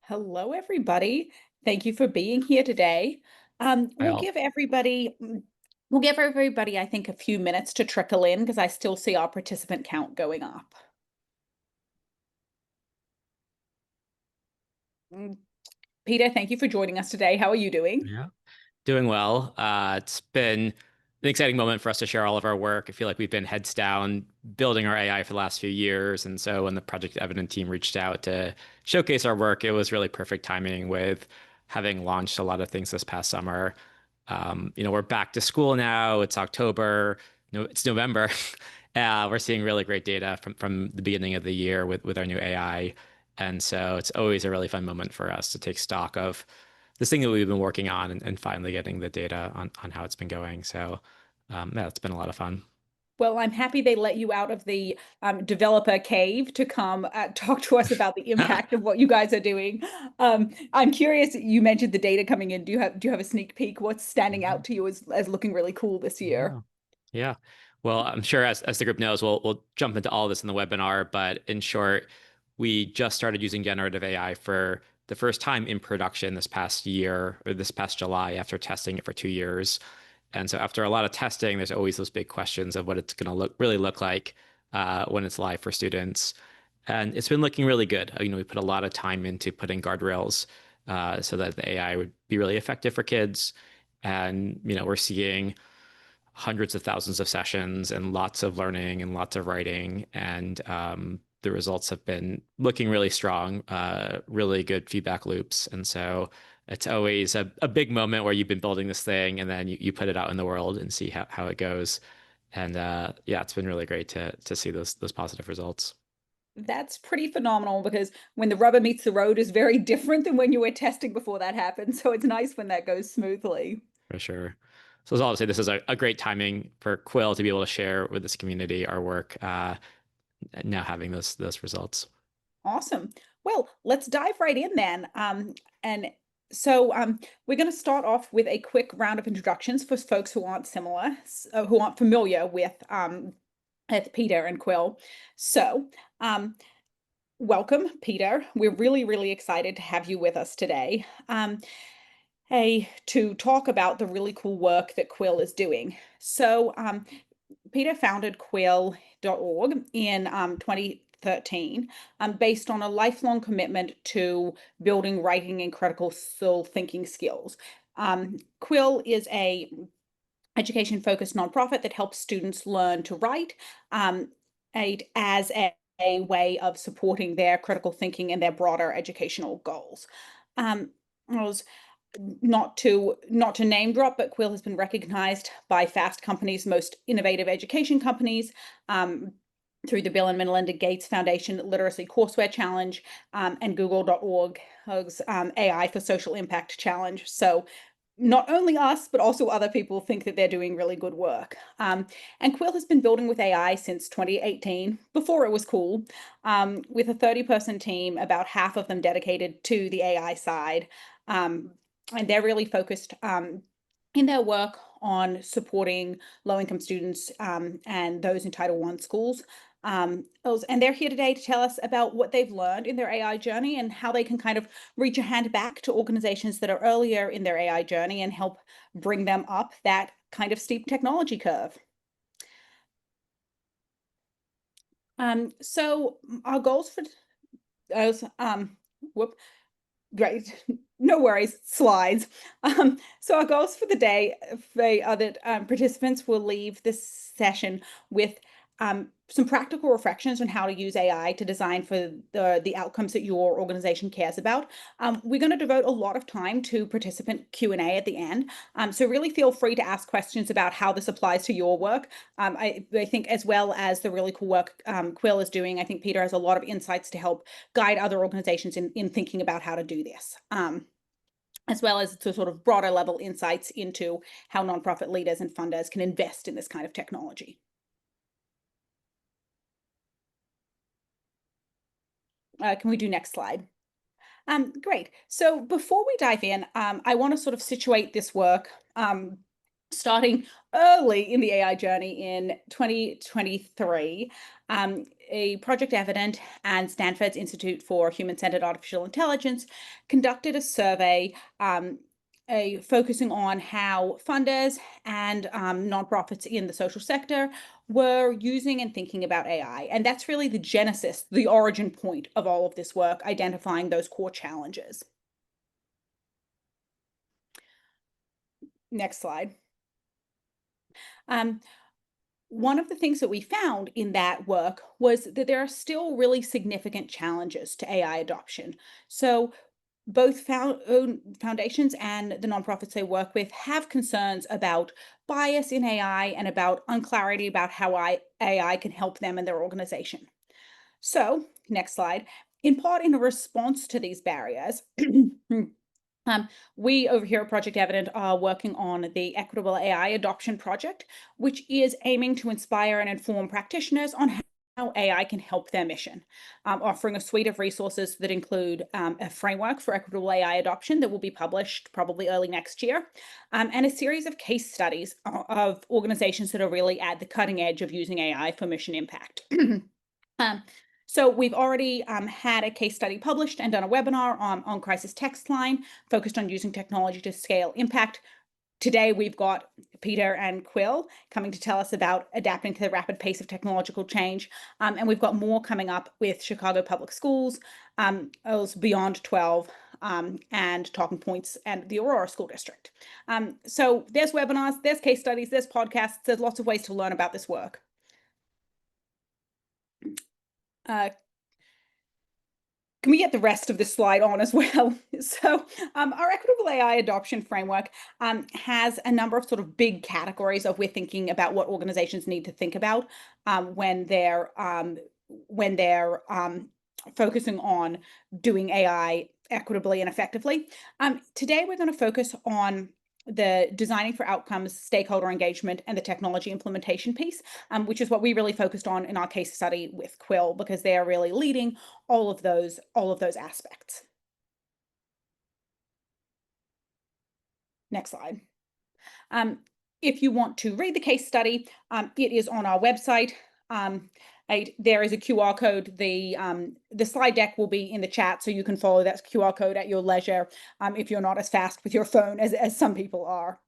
Hello, everybody. Thank you for being here today. We'll Well, give everybody, we'll give everybody, I think, a few minutes to trickle in because I still see our participant count going up. Mm, Peter, thank you for joining us today. How are you doing? yeah, doing well. It's been an exciting moment for us to share all of our work. I feel like we've been heads down building our AI for the last few years. And so when the Project Evident team reached out to showcase our work, it was really perfect timing with having launched a lot of things this past summer. We're back to school now. It's October. No, it's November. We're seeing really great data from the beginning of the year with our new AI. And so it's always a really fun moment for us to take stock of this thing that we've been working on and finally getting the data on how it's been going. So yeah, it's been a lot of fun. Well, I'm happy they let you out of the developer cave to come talk to us about the impact of what you guys are doing. I'm curious, you mentioned the data coming in. Do you have a sneak peek? What's standing out to you as looking really cool this year? Yeah. Yeah. Well, I'm sure as the group knows, we'll jump into all of this in the webinar, but in short, we just started using generative AI for the first time in production this past year or this past July after testing it for 2 years. And so after a lot of testing, there's always those big questions of what it's going to really look like when it's live for students. And it's been looking really good. We put a lot of time into putting guardrails so that the AI would be really effective for kids. And, we're seeing hundreds of thousands of sessions and lots of learning and lots of writing. And the results have been looking really strong, really good feedback loops. And so it's always a big moment where you've been building this thing and then you put it out in the world and see how it goes. And yeah, it's been really great to see those positive results. That's pretty phenomenal because when the rubber meets the road is very different than when you were testing before that happened. So it's nice when that goes smoothly. For sure. So as all to say, this is a great timing for Quill to be able to share with this community our work now having those results. Awesome. Well, let's dive right in then. And so we're going to start off with a quick round of introductions for folks who aren't who aren't familiar with Peter and Quill. So, welcome, Peter. We're really, really excited to have you with us today. To talk about the really cool work that Quill is doing. So, Peter founded Quill.org in 2013, based on a lifelong commitment to building writing and critical thinking skills. Quill is a education-focused nonprofit that helps students learn to write um, as a way of supporting their critical thinking and their broader educational goals. I was not to name drop, but Quill has been recognized by Fast Company's most innovative education companies through the Bill and Melinda Gates Foundation Literacy Courseware Challenge and Google.org's AI for Social Impact Challenge. So not only us, but also other people think that they're doing really good work. And Quill has been building with AI since 2018, before it was cool, with a 30-person team, about half of them dedicated to the AI side. And they're really focused in their work on supporting low-income students and those in Title I schools. And they're here today to tell us about what they've learned in their AI journey and how they can kind of reach a hand back to organizations that are earlier in their AI journey and help bring them up that kind of steep technology curve. So our goals for those, whoop, great. No worries, slides. So our goals for the day are that participants will leave this session with some practical reflections on how to use AI to design for the outcomes that your organization cares about. We're going to devote a lot of time to participant Q&A at the end. So really feel free to ask questions about how this applies to your work. I think as well as the really cool work Quill is doing, I think Peter has a lot of insights to help guide other organizations in thinking about how to do this. As well as to sort of broader level insights into how nonprofit leaders and funders can invest in this kind of technology. Can we do next slide? Great. So before we dive in, I want to sort of situate this work Starting early in the AI journey in 2023, a Project Evident and Stanford's Institute for Human-Centered Artificial Intelligence conducted a survey focusing on how funders and nonprofits in the social sector were using and thinking about AI. And that's really the genesis, the origin point of all of this work, identifying those core challenges. Next slide. One of the things that we found in that work was that there are still really significant challenges to AI adoption. So both foundations and the nonprofits they work with have concerns about bias in AI and about unclarity about how AI can help them and their organization. So, next slide. In part, in a response to these barriers, we over here at Project Evident are working on the Equitable AI Adoption Project, which is aiming to inspire and inform practitioners on how AI can help their mission, offering a suite of resources that include a framework for equitable AI adoption that will be published probably early next year, and a series of case studies of organizations that are really at the cutting edge of using AI for mission impact. So we've already had a case study published and done a webinar on crisis text line focused on using technology to scale impact. Today, we've got Peter and Quill coming to tell us about adapting to the rapid pace of technological change. And we've got more coming up with Chicago Public Schools, Beyond 12, and Talking Points and the Aurora School District. So there's webinars, there's case studies, there's podcasts, there's lots of ways to learn about this work. Can we get the rest of this slide on as well? So our equitable AI adoption framework has a number of sort of big categories of we're thinking about what organizations need to think about when they're focusing on doing AI equitably and effectively. Today, we're going to focus on the designing for outcomes, stakeholder engagement, and the technology implementation piece, which is what we really focused on in our case study with Quill, because they are really leading all of those aspects. Next slide. If you want to read the case study, it is on our website. There is a QR code. The slide deck will be in the chat, so you can follow that QR code at your leisure if you're not as fast with your phone as some people are.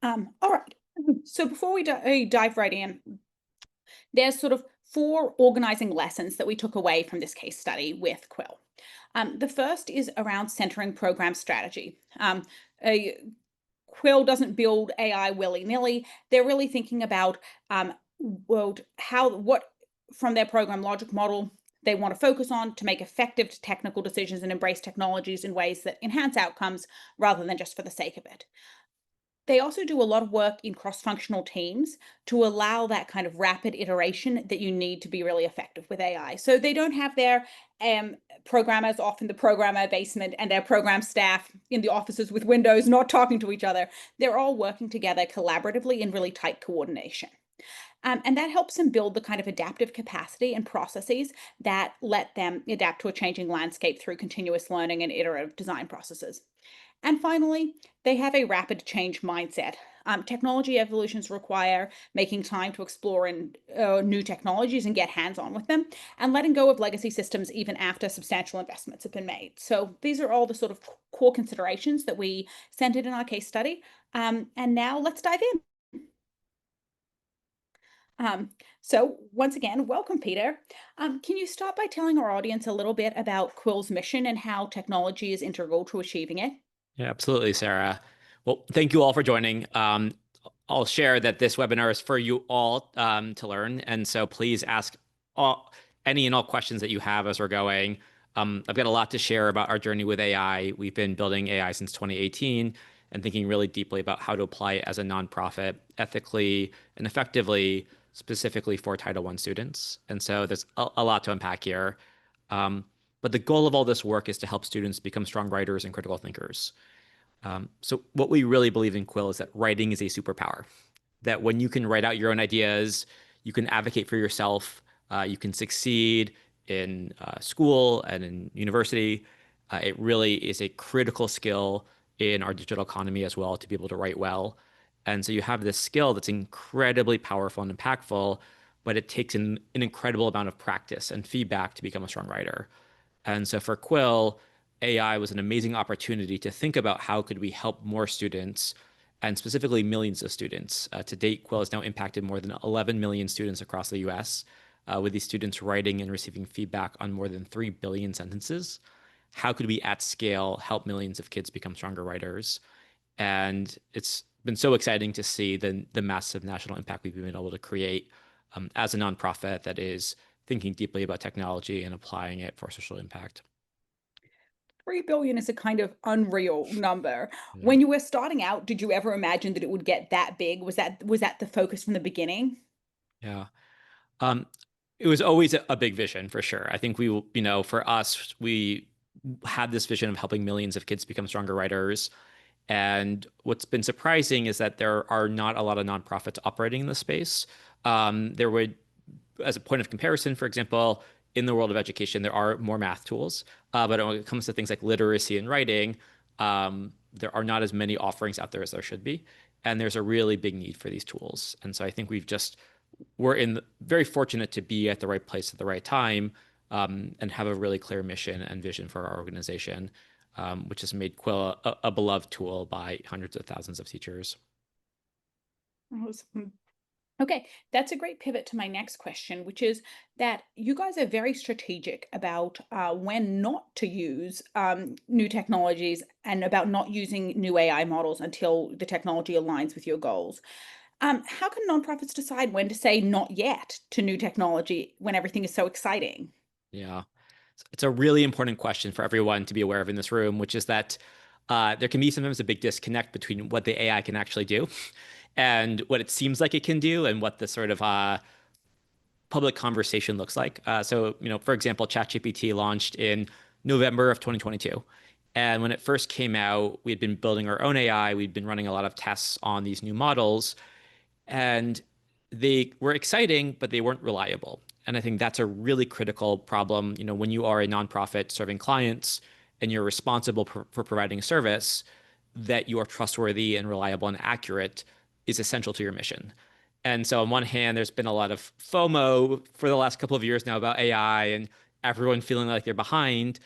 All right. So before we dive right in, there's sort of 4 organizing lessons that we took away from this case study with Quill. The first is around centering program strategy. Quill doesn't build AI willy-nilly. They're really thinking about what from their program logic model they want to focus on to make effective technical decisions and embrace technologies in ways that enhance outcomes rather than just for the sake of it. They also do a lot of work in cross-functional teams to allow that kind of rapid iteration that you need to be really effective with AI. So they don't have their programmers off in the programmer basement and their program staff in the offices with windows not talking to each other. They're all working together collaboratively in really tight coordination. And that helps them build the kind of adaptive capacity and processes that let them adapt to a changing landscape through continuous learning and iterative design processes. And finally, they have a rapid change mindset. Technology evolutions require making time to explore new technologies and get hands-on with them, and letting go of legacy systems even after substantial investments have been made. So these are all the sort of core considerations that we centered in our case study. And now let's dive in. So once again, welcome, Peter. Can you start by telling our audience a little bit about Quill's mission and how technology is integral to achieving it? Yeah, absolutely, Sarah. Well, thank you all for joining. I'll share that this webinar is for you all to learn. And so please ask any and all questions that you have as we're going. I've got a lot to share about our journey with AI. We've been building AI since 2018 and thinking really deeply about how to apply it as a nonprofit ethically and effectively, specifically for Title I students. And so there's a lot to unpack here. But the goal of all this work is to help students become strong writers and critical thinkers. So what we really believe in Quill is that writing is a superpower, that when you can write out your own ideas, you can advocate for yourself, you can succeed in school and in university. It really is a critical skill in our digital economy as well to be able to write well. And so you have this skill that's incredibly powerful and impactful, but it takes an incredible amount of practice and feedback to become a strong writer. And so for Quill, AI was an amazing opportunity to think about how could we help more students, and specifically millions of students. To date, Quill has now impacted more than 11 million students across the US, with these students writing and receiving feedback on more than 3 billion sentences. How could we at scale help millions of kids become stronger writers? And it's been so exciting to see the massive national impact we've been able to create as a nonprofit that is thinking deeply about technology and applying it for social impact. 3 billion is a kind of unreal number. Yeah. When you were starting out, did you ever imagine that it would get that big? Was that the focus from the beginning? Yeah. Um, it was always a big vision for sure. I think for us, we had this vision of helping millions of kids become stronger writers. And what's been surprising is that there are not a lot of nonprofits operating in the space. There would, as a point of comparison, for example, in the world of education, there are more math tools. But when it comes to things like literacy and writing, there are not as many offerings out there as there should be. And there's a really big need for these tools. And so I think we're very fortunate to be at the right place at the right time, and have a really clear mission and vision for our organization, which has made Quill a beloved tool by hundreds of thousands of teachers. Awesome. Okay, that's a great pivot to my next question, which is that you guys are very strategic about when not to use new technologies and about not using new AI models until the technology aligns with your goals. How can nonprofits decide when to say not yet to new technology when everything is so exciting? Yeah. It's a really important question for everyone to be aware of in this room, which is that there can be sometimes a big disconnect between what the AI can actually do and what it seems like it can do and what the sort of public conversation looks like. For example, ChatGPT launched in November of 2022. And when it first came out, we had been building our own AI. We'd been running a lot of tests on these new models, and they were exciting, but they weren't reliable. And I think that's a really critical problem. When you are a nonprofit serving clients and you're responsible for providing a service, that you are trustworthy and reliable and accurate is essential to your mission. And so on one hand, there's been a lot of FOMO for the last couple of years now about AI and everyone feeling like they're behind.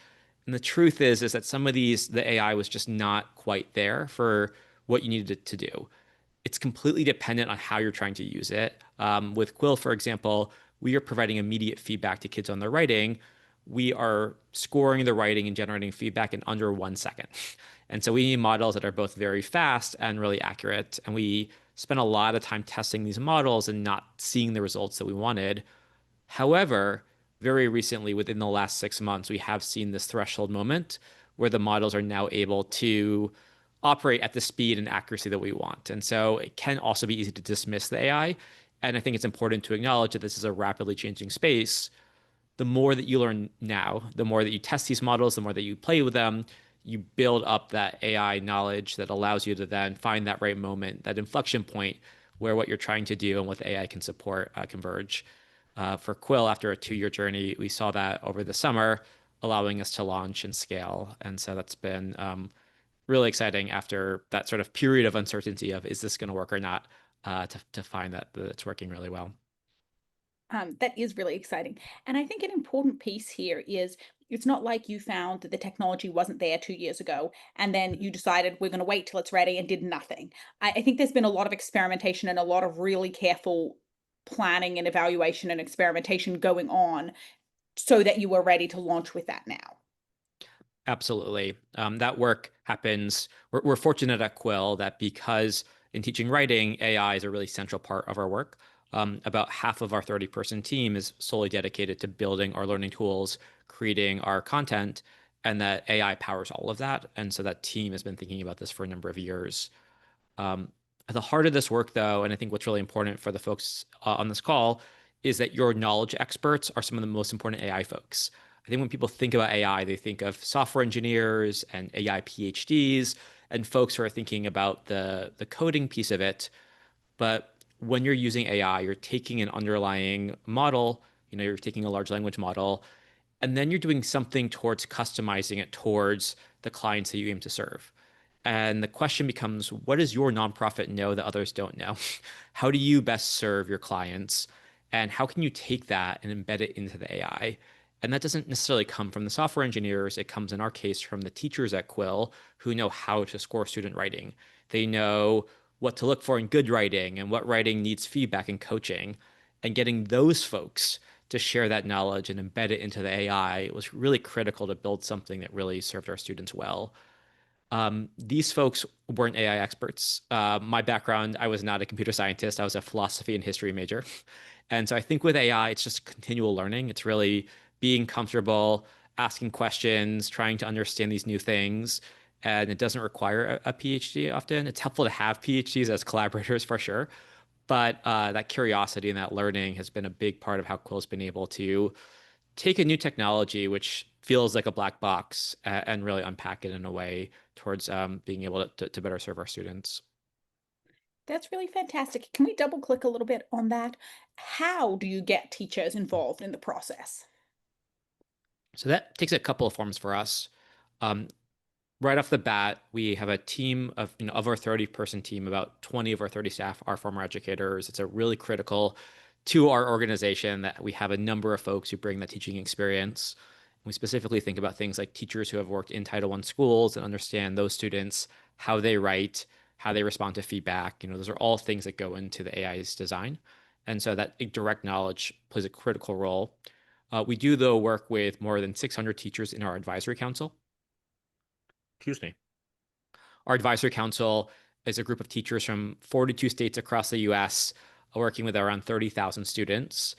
And the truth is that some of the AI was just not quite there for what you needed it to do. It's completely dependent on how you're trying to use it. With Quill, for example, we are providing immediate feedback to kids on their writing. We are scoring the writing and generating feedback in under 1 second. And so we need models that are both very fast and really accurate. And we spent a lot of time testing these models and not seeing the results that we wanted. However, very recently, within the last 6 months, we have seen this threshold moment where the models are now able to operate at the speed and accuracy that we want. And so it can also be easy to dismiss the AI. And I think it's important to acknowledge that this is a rapidly changing space. The more that you learn now, the more that you test these models, the more that you play with them, you build up that AI knowledge that allows you to then find that right moment, that inflection point where what you're trying to do and what the AI can support converge. For Quill, after a 2-year journey, we saw that over the summer, allowing us to launch and scale. And so that's been really exciting after that sort of period of uncertainty of is this going to work or not, to find that it's working really well. That is really exciting. And I think an important piece here is it's not like you found that the technology wasn't there 2 years ago and then you decided we're going to wait till it's ready and did nothing. I think there's been a lot of experimentation and a lot of really careful planning and evaluation and experimentation going on so that you were ready to launch with that now. Absolutely. That work happens. We're fortunate at Quill that because in teaching writing, AI is a really central part of our work. About half of our 30-person team is solely dedicated to building our learning tools, creating our content, and that AI powers all of that. And so that team has been thinking about this for a number of years. At the heart of this work, though, and I think what's really important for the folks on this call, is that your knowledge experts are some of the most important AI folks. I think when people think about AI, they think of software engineers and AI PhDs and folks who are thinking about the coding piece of it. But when you're using AI, you're taking an underlying model, you're taking a large language model, and then you're doing something towards customizing it towards the clients that you aim to serve. And the question becomes, what does your nonprofit know that others don't know? How do you best serve your clients? And how can you take that and embed it into the AI? And that doesn't necessarily come from the software engineers. It comes in our case from the teachers at Quill who know how to score student writing. They know what to look for in good writing and what writing needs feedback and coaching. And getting those folks to share that knowledge and embed it into the AI was really critical to build something that really served our students well. These folks weren't AI experts. My background, I was not a computer scientist. I was a philosophy and history major. And so I think with AI, it's just continual learning. It's really being comfortable, asking questions, trying to understand these new things. And it doesn't require a PhD often. It's helpful to have PhDs as collaborators for sure. But that curiosity and that learning has been a big part of how Quill's been able to take a new technology, which feels like a black box, and really unpack it in a way towards being able to better serve our students. That's really fantastic. Can we double click a little bit on that? How do you get teachers involved in the process? So that takes a couple of forms for us. Um, right off the bat, we have a team of, of our 30-person team, about 20 of our 30 staff are former educators. It's a really critical to our organization that we have a number of folks who bring the teaching experience. We specifically think about things like teachers who have worked in Title I schools and understand those students, how they write, how they respond to feedback. Those are all things that go into the AI's design. And so that direct knowledge plays a critical role. We do, though, work with more than 600 teachers in our advisory council. Excuse me. Our advisory council is a group of teachers from 42 states across the US, working with around 30,000 students.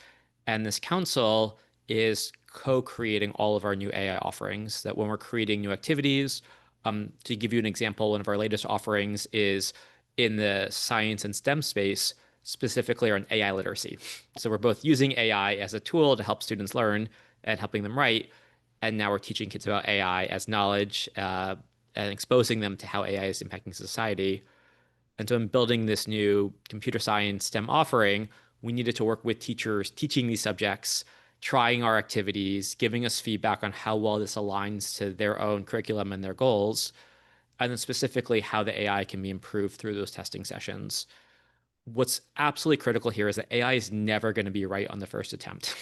And this council is co-creating all of our new AI offerings. That when we're creating new activities, to give you an example, one of our latest offerings is in the science and STEM space, specifically around AI literacy. So we're both using AI as a tool to help students learn and helping them write. And now we're teaching kids about AI as knowledge, and exposing them to how AI is impacting society. And so in building this new computer science STEM offering, we needed to work with teachers teaching these subjects, trying our activities, giving us feedback on how well this aligns to their own curriculum and their goals, and then specifically how the AI can be improved through those testing sessions. What's absolutely critical here is that AI is never going to be right on the first attempt.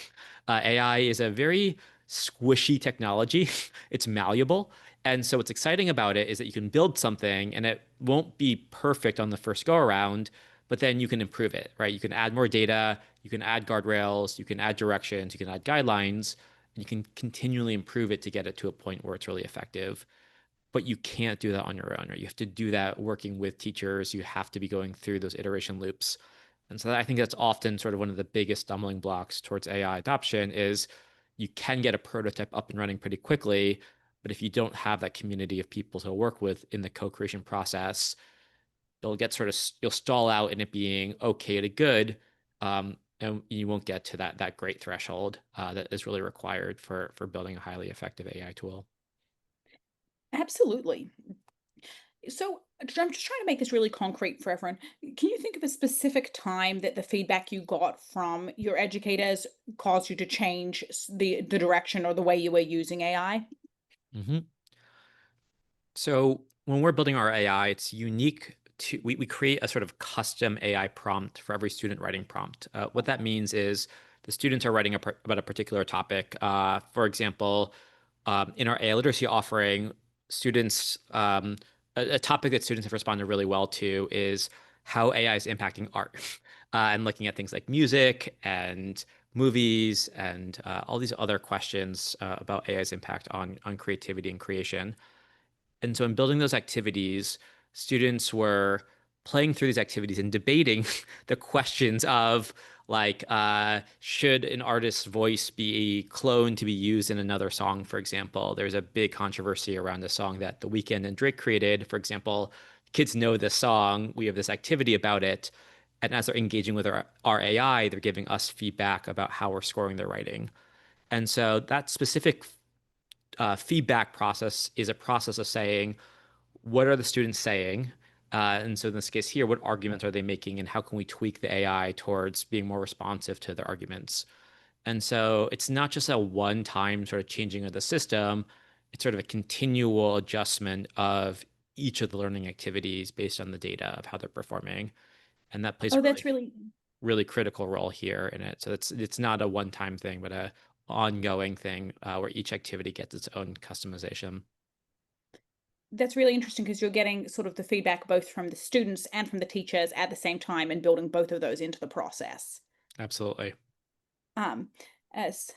AI is a very squishy technology. It's malleable. And so what's exciting about it is that you can build something and it won't be perfect on the first go around, but then you can improve it, right? You can add more data, you can add guardrails, you can add directions, you can add guidelines, and you can continually improve it to get it to a point where it's really effective. But you can't do that on your own, right? You have to do that working with teachers. You have to be going through those iteration loops. And so I think that's often sort of one of the biggest stumbling blocks towards AI adoption is you can get a prototype up and running pretty quickly, but if you don't have that community of people to work with in the co-creation process, you'll get you'll stall out in it being okay to good, and you won't get to that great threshold that is really required for building a highly effective AI tool. Absolutely. So I'm just trying to make this really concrete for everyone. Can you think of a specific time that the feedback you got from your educators caused you to change the direction or the way you were using AI? Mhm. So when we're building our AI, it's unique to we create a sort of custom AI prompt for every student writing prompt. What that means is the students are writing about a particular topic. For example, in our AI literacy offering, students a topic that students have responded really well to is how AI is impacting art, and looking at things like music and movies and all these other questions about AI's impact on creativity and creation. And so in building those activities, students were playing through these activities and debating the questions of like, should an artist's voice be cloned to be used in another song, for example? There's a big controversy around the song that The Weeknd and Drake created. For example, kids know this song. We have this activity about it. And as they're engaging with our AI, they're giving us feedback about how we're scoring their writing. And so that specific feedback process is a process of saying, what are the students saying? And so in this case here, what arguments are they making and how can we tweak the AI towards being more responsive to their arguments? And so it's not just a one-time sort of changing of the system, it's sort of a continual adjustment of each of the learning activities based on the data of how they're performing. And that plays a Oh, that's really really critical role here in it. So it's not a one-time thing, but a ongoing thing where each activity gets its own customization. that's really interesting because you're getting sort of the feedback both from the students and from the teachers at the same time and building both of those into the process. Absolutely. Um, as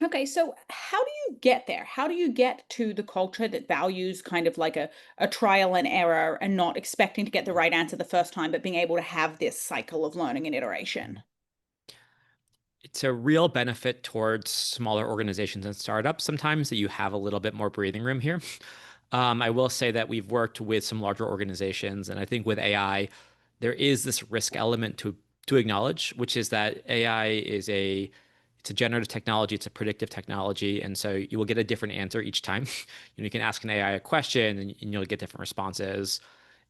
Okay, so how do you get there? How do you get to the culture that values kind of like a trial and error and not expecting to get the right answer the first time, but being able to have this cycle of learning and iteration? It's a real benefit towards smaller organizations and startups sometimes that you have a little bit more breathing room here. I will say that we've worked with some larger organizations, and I think with AI, there is this risk element to acknowledge, which is that AI is it's a generative technology, it's a predictive technology, and so you will get a different answer each time. You can ask an AI a question, and you'll get different responses.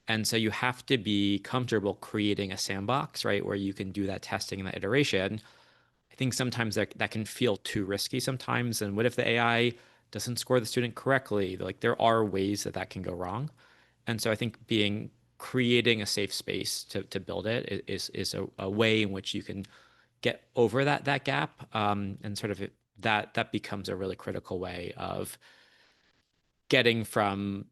And so you have to be comfortable creating a sandbox, right, where you can do that testing and that iteration. I think sometimes that can feel too risky sometimes. And what if the AI doesn't score the student correctly? Like there are ways that that can go wrong. And so I think creating a safe space to build it is a way in which you can get over that gap, and sort of that becomes a really critical way of getting from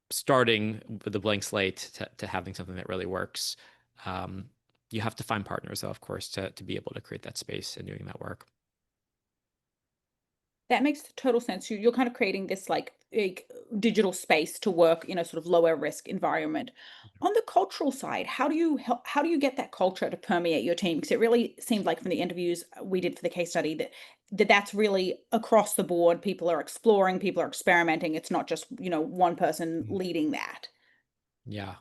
starting with a blank slate to having something that really works. Um, you have to find partners, though, of course, to be able to create that space and doing that work. That makes total sense. You're kind of creating this like digital space to work in a sort of lower risk environment. On the cultural side, how do you help, how do you get that culture to permeate your team? Because it really seemed like from the interviews we did for the case study that that's really across the board. People are exploring, people are experimenting. It's not just, one person Mhm. leading that. Yeah.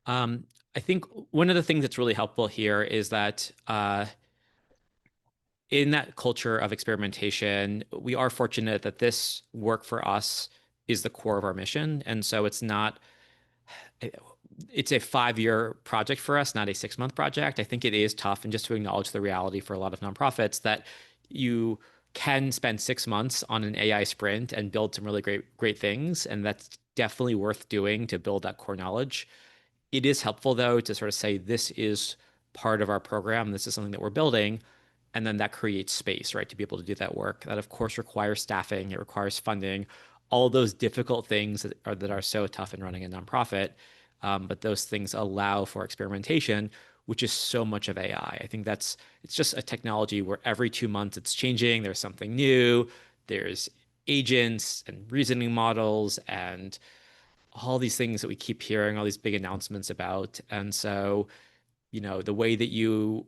I think one of the things that's really helpful here is that in that culture of experimentation, we are fortunate that this work for us is the core of our mission. And so it's a 5-year project for us, not a 6-month project. I think it is tough, and just to acknowledge the reality for a lot of nonprofits that you can spend 6 months on an AI sprint and build some really great things, and that's definitely worth doing to build that core knowledge. It is helpful, though, to sort of say this is part of our program, this is something that we're building, and then that creates space, right, to be able to do that work. That, of course, requires staffing, it requires funding, all those difficult things that are so tough in running a nonprofit. But those things allow for experimentation, which is so much of AI. I think it's just a technology where every 2 months it's changing. There's something new. There's agents and reasoning models and all these things that we keep hearing, all these big announcements about. And so, the way that you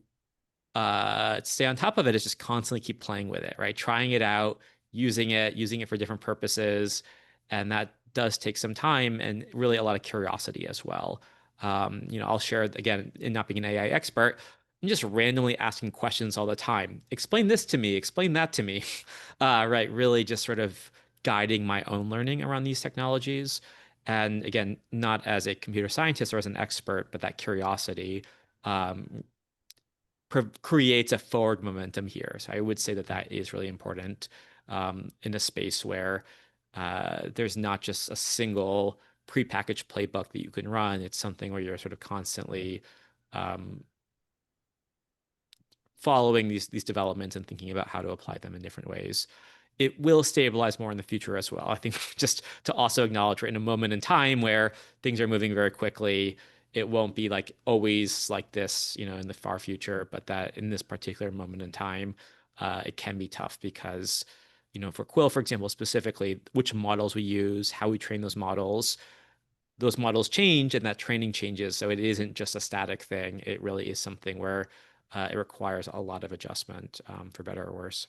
stay on top of it is just constantly keep playing with it, right? Trying it out, using it for different purposes. And that does take some time and really a lot of curiosity as well. I'll share again, in not being an AI expert, I'm just randomly asking questions all the time. Explain this to me, explain that to me. Right. Really just sort of guiding my own learning around these technologies. And again, not as a computer scientist or as an expert, but that curiosity um, creates a forward momentum here. So I would say that is really important in a space where there's not just a single prepackaged playbook that you can run. It's something where you're sort of constantly um, following these developments and thinking about how to apply them in different ways. It will stabilize more in the future as well. I think just to also acknowledge we're in a moment in time where things are moving very quickly. It won't be like always like this, in the far future, but that in this particular moment in time, it can be tough because, for Quill, for example, specifically, which models we use, how we train those models change and that training changes. So it isn't just a static thing. It really is something where it requires a lot of adjustment, for better or worse.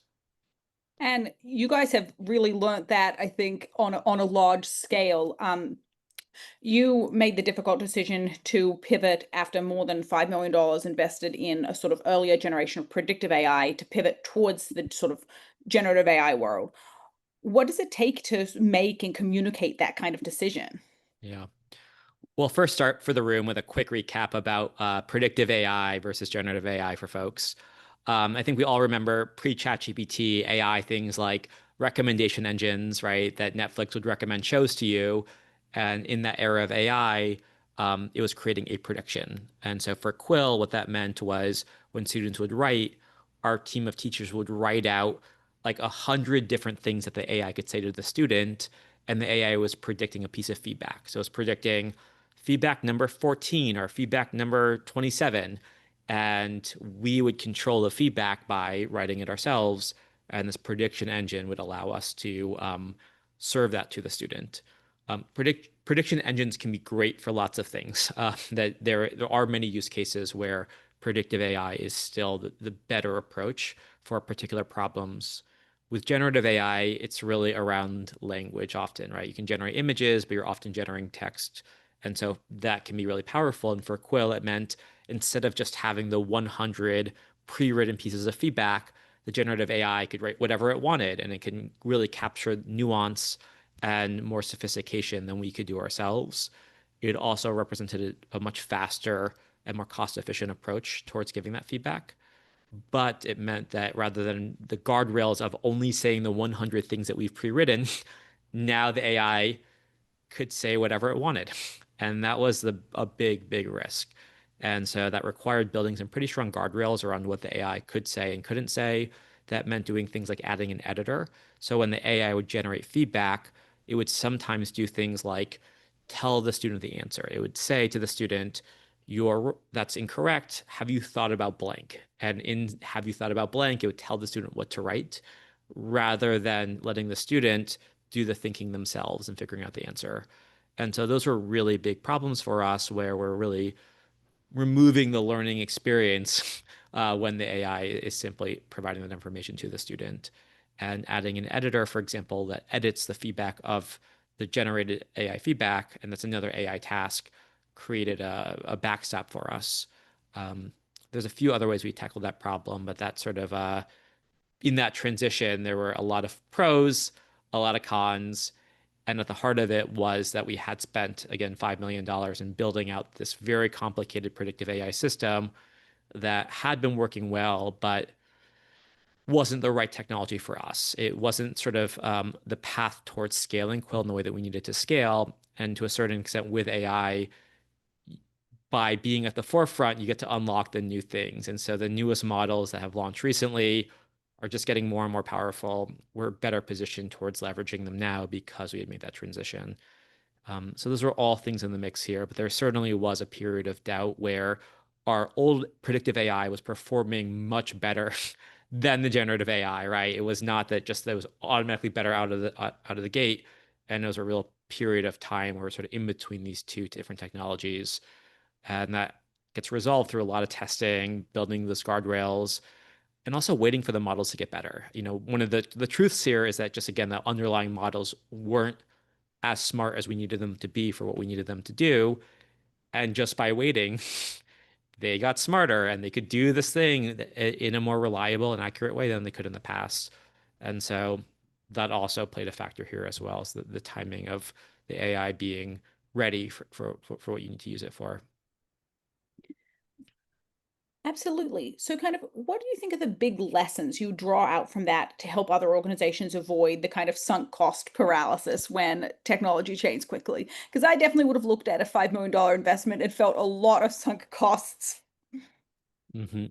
And you guys have really learned that, I think, on a large scale. You made the difficult decision to pivot after more than $5 million invested in a sort of earlier generation of predictive AI to pivot towards the sort of generative AI world. What does it take to make and communicate that kind of decision? Yeah. We'll first start for the room with a quick recap about predictive AI versus generative AI for folks. I think we all remember pre-ChatGPT AI things like recommendation engines, right? That Netflix would recommend shows to you. And in that era of AI, it was creating a prediction. And so for Quill, what that meant was when students would write, our team of teachers would write out like 100 different things that the AI could say to the student, and the AI was predicting a piece of feedback. So it's predicting feedback number 14 or feedback number 27. And we would control the feedback by writing it ourselves. And this prediction engine would allow us to serve that to the student. Prediction engines can be great for lots of things. That there are many use cases where predictive AI is still the better approach for particular problems. With generative AI, it's really around language often, right? You can generate images, but you're often generating text. And so that can be really powerful. And for Quill, it meant instead of just having the 100 pre-written pieces of feedback, the generative AI could write whatever it wanted, and it can really capture nuance and more sophistication than we could do ourselves. It also represented a much faster and more cost-efficient approach towards giving that feedback. But it meant that rather than the guardrails of only saying the 100 things that we've pre-written, now the AI could say whatever it wanted. And that was a big, big risk. And so that required building some pretty strong guardrails around what the AI could say and couldn't say. That meant doing things like adding an editor. So when the AI would generate feedback, it would sometimes do things like tell the student the answer. It would say to the student, that's incorrect. Have you thought about blank? And in have you thought about blank, it would tell the student what to write rather than letting the student do the thinking themselves and figuring out the answer. And so those were really big problems for us where we're really removing the learning experience when the AI is simply providing that information to the student. And adding an editor, for example, that edits the feedback of the generated AI feedback, and that's another AI task, created a backstop for us. There's a few other ways we tackled that problem, but that sort of in that transition, there were a lot of pros, a lot of cons, and at the heart of it was that we had spent, again, $5 million in building out this very complicated predictive AI system that had been working well, but wasn't the right technology for us. It wasn't sort of the path towards scaling Quill in the way that we needed to scale. And to a certain extent, with AI, by being at the forefront, you get to unlock the new things. And so the newest models that have launched recently are just getting more and more powerful. We're better positioned towards leveraging them now because we had made that transition. So those are all things in the mix here, but there certainly was a period of doubt where our old predictive AI was performing much better than the generative AI, right? It was not that just that it was automatically better out of the gate, and it was a real period of time where we're sort of in between these two different technologies, and that gets resolved through a lot of testing, building those guardrails, and also waiting for the models to get better. One of the truths here is that just again, the underlying models weren't as smart as we needed them to be for what we needed them to do. And just by waiting, they got smarter and they could do this thing in a more reliable and accurate way than they could in the past. And so that also played a factor here as well as the timing of the AI being ready for what you need to use it for. Absolutely. So, kind of, what do you think are the big lessons you draw out from that to help other organizations avoid the kind of sunk cost paralysis when technology changes quickly? Because I definitely would have looked at a $5 million investment and felt a lot of sunk costs. Hmm.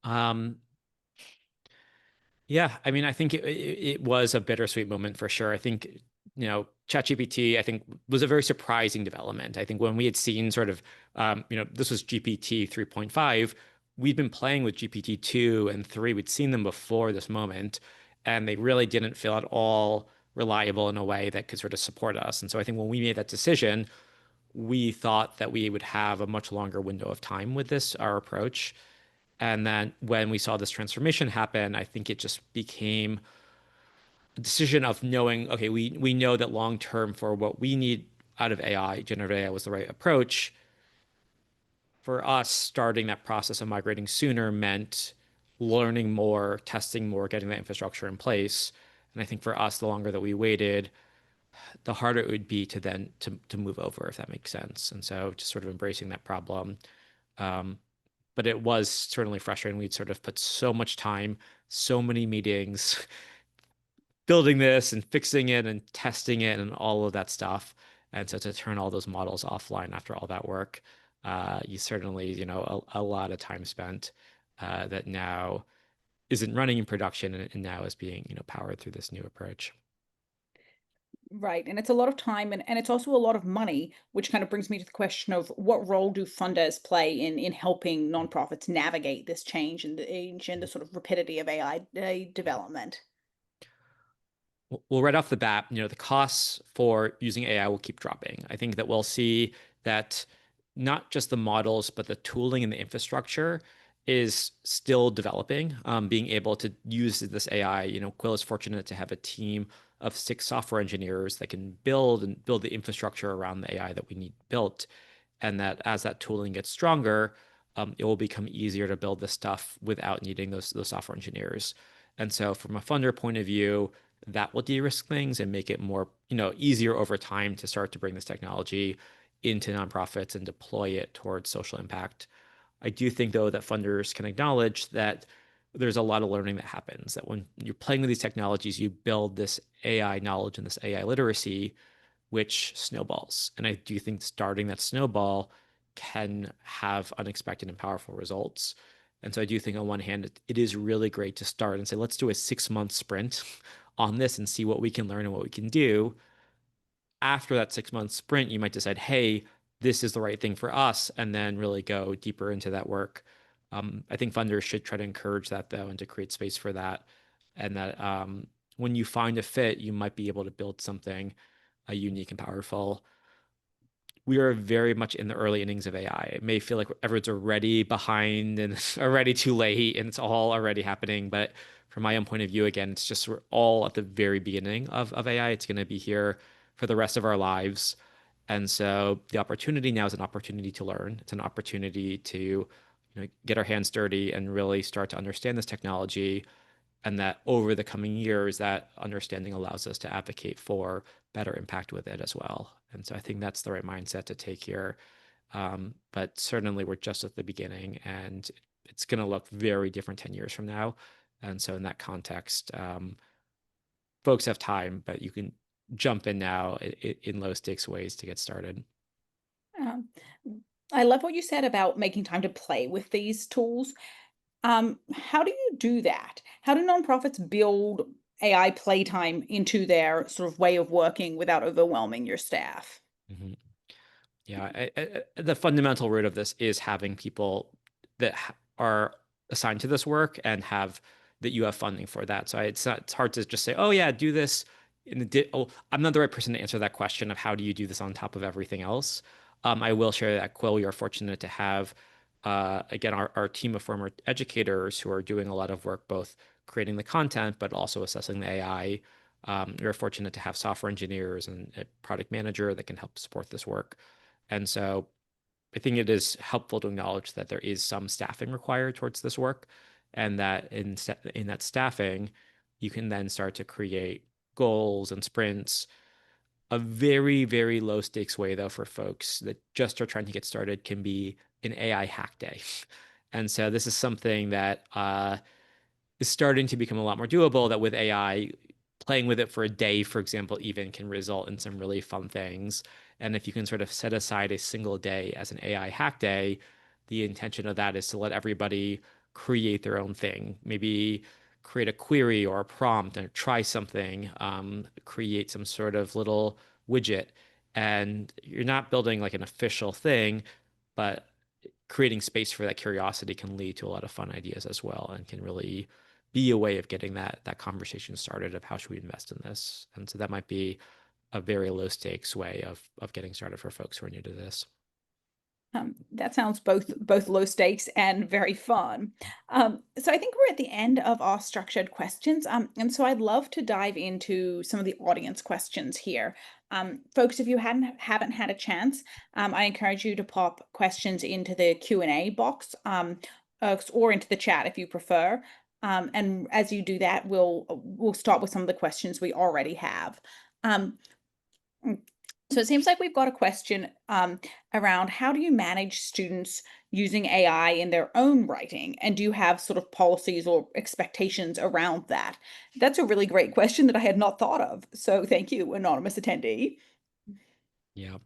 Um, Yeah, I mean, I think it was a bittersweet moment for sure. I think, ChatGPT, I think, was a very surprising development. I think when we had seen sort of, this was GPT 3.5, we'd been playing with GPT 2 and 3. We'd seen them before this moment, and they really didn't feel at all reliable in a way that could sort of support us. And so I think when we made that decision, we thought that we would have a much longer window of time with this, our approach. And then when we saw this transformation happen, I think it just became a decision of knowing, okay, we know that long term for what we need out of AI, generative AI was the right approach. For us, starting that process of migrating sooner meant learning more, testing more, getting that infrastructure in place. And I think for us, the longer that we waited, the harder it would be to then to move over, if that makes sense. And so just sort of embracing that problem. Um, but it was certainly frustrating. We'd sort of put so much time, so many meetings, building this and fixing it and testing it and all of that stuff. And so to turn all those models offline after all that work, you certainly, a lot of time spent that now isn't running in production and now is being, powered through this new approach. Right. And it's a lot of time and it's also a lot of money, which kind of brings me to the question of what role do funders play in helping nonprofits navigate this change and the sort of rapidity of AI development? Well, right off the bat, the costs for using AI will keep dropping. I think that we'll see that not just the models, but the tooling and the infrastructure is still developing. Being able to use this AI, Quill is fortunate to have a team of 6 software engineers that can build the infrastructure around the AI that we need built, and that as that tooling gets stronger, it will become easier to build this stuff without needing those software engineers. And so, from a funder point of view, that will de-risk things and make it more, easier over time to start to bring this technology into nonprofits and deploy it towards social impact. I do think, though, that funders can acknowledge that there's a lot of learning that happens, that when you're playing with these technologies, you build this AI knowledge and this AI literacy, which snowballs. And I do think starting that snowball can have unexpected and powerful results. And so I do think on one hand, it is really great to start and say, let's do a 6-month sprint on this and see what we can learn and what we can do. After that 6-month sprint, you might decide, hey, this is the right thing for us, and then really go deeper into that work. I think funders should try to encourage that, though, and to create space for that. And that when you find a fit, you might be able to build something unique and powerful. We are very much in the early innings of AI. It may feel like everyone's already behind and already too late and it's all already happening. But from my own point of view, again, it's just we're all at the very beginning of AI. It's going to be here for the rest of our lives. And so the opportunity now is an opportunity to learn. It's an opportunity to get our hands dirty and really start to understand this technology, and that over the coming years, that understanding allows us to advocate for better impact with it as well. And so I think that's the right mindset to take here. But certainly we're just at the beginning, and it's going to look very different 10 years from now. And so in that context, folks have time, but you can jump in now in low stakes ways to get started. Um, I love what you said about making time to play with these tools. How do you do that? How do nonprofits build AI playtime into their sort of way of working without overwhelming your staff? Mhm. Yeah, the fundamental root of this is having people that are assigned to this work and that you have funding for that. So it's hard to just say, oh yeah, do this. I'm not the right person to answer that question of how do you do this on top of everything else. I will share that Quill, we are fortunate to have, again, our team of former educators who are doing a lot of work, both creating the content, but also assessing the AI. We're fortunate to have software engineers and a product manager that can help support this work. And so I think it is helpful to acknowledge that there is some staffing required towards this work, and that in that staffing, you can then start to create goals and sprints. A very, very low stakes way, though, for folks that just are trying to get started can be an AI hack day. And so this is something that is starting to become a lot more doable, that with AI, playing with it for a day, for example, even can result in some really fun things. And if you can sort of set aside a single day as an AI hack day, the intention of that is to let everybody create their own thing. Maybe create a query or a prompt and try something, create some sort of little widget. And you're not building like an official thing, but creating space for that curiosity can lead to a lot of fun ideas as well, and can really be a way of getting that conversation started of how should we invest in this. And so that might be a very low stakes way of getting started for folks who are new to this. That sounds both low stakes and very fun. So I think we're at the end of our structured questions. And so I'd love to dive into some of the audience questions here. Folks, if you haven't had a chance, I encourage you to pop questions into the Q&A box, or into the chat if you prefer. And as you do that, we'll start with some of the questions we already have. Um, So it seems like we've got a question around how do you manage students using AI in their own writing? And do you have sort of policies or expectations around that? That's a really great question that I had not thought of. So thank you, anonymous attendee. Yeah.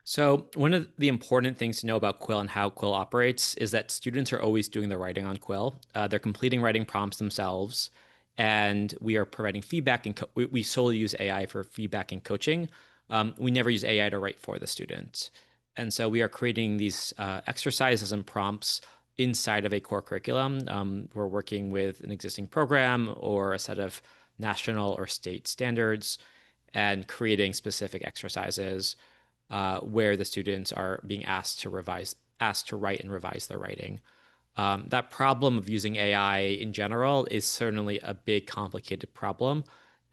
So one of the important things to know about Quill and how Quill operates is that students are always doing the writing on Quill. They're completing writing prompts themselves, and we are providing feedback. And we solely use AI for feedback and coaching. We never use AI to write for the student. And so we are creating these exercises and prompts inside of a core curriculum. We're working with an existing program or a set of national or state standards and creating specific exercises where the students are being asked to write and revise their writing. That problem of using AI in general is certainly a big, complicated problem.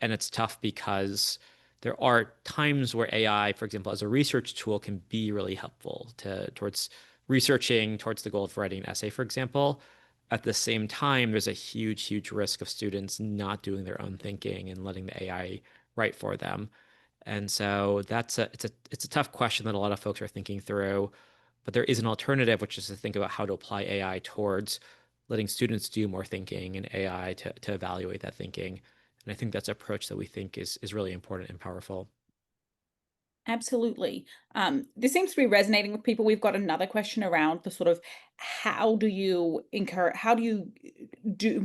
And it's tough because there are times where AI, for example, as a research tool, can be really helpful towards researching towards the goal of writing an essay, for example. At the same time, there's a huge, huge risk of students not doing their own thinking and letting the AI write for them. And so it's a tough question that a lot of folks are thinking through, but there is an alternative, which is to think about how to apply AI towards letting students do more thinking and AI to evaluate that thinking. And I think that's an approach that we think is really important and powerful. Absolutely. This seems to be resonating with people. We've got another question around the sort of how do you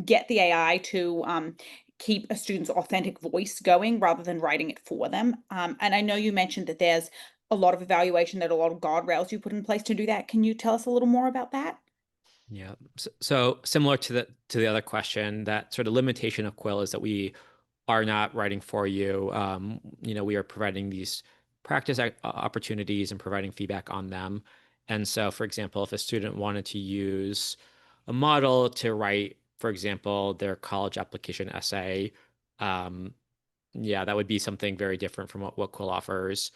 get the AI to keep a student's authentic voice going rather than writing it for them? And I know you mentioned that there's a lot of evaluation, that a lot of guardrails you put in place to do that. Can you tell us a little more about that? Yeah. So similar to the other question, that sort of limitation of Quill is that we are not writing for you. We are providing these practice opportunities and providing feedback on them. And so, for example, if a student wanted to use a model to write, for example, their college application essay, um, yeah, that would be something very different from what Quill offers.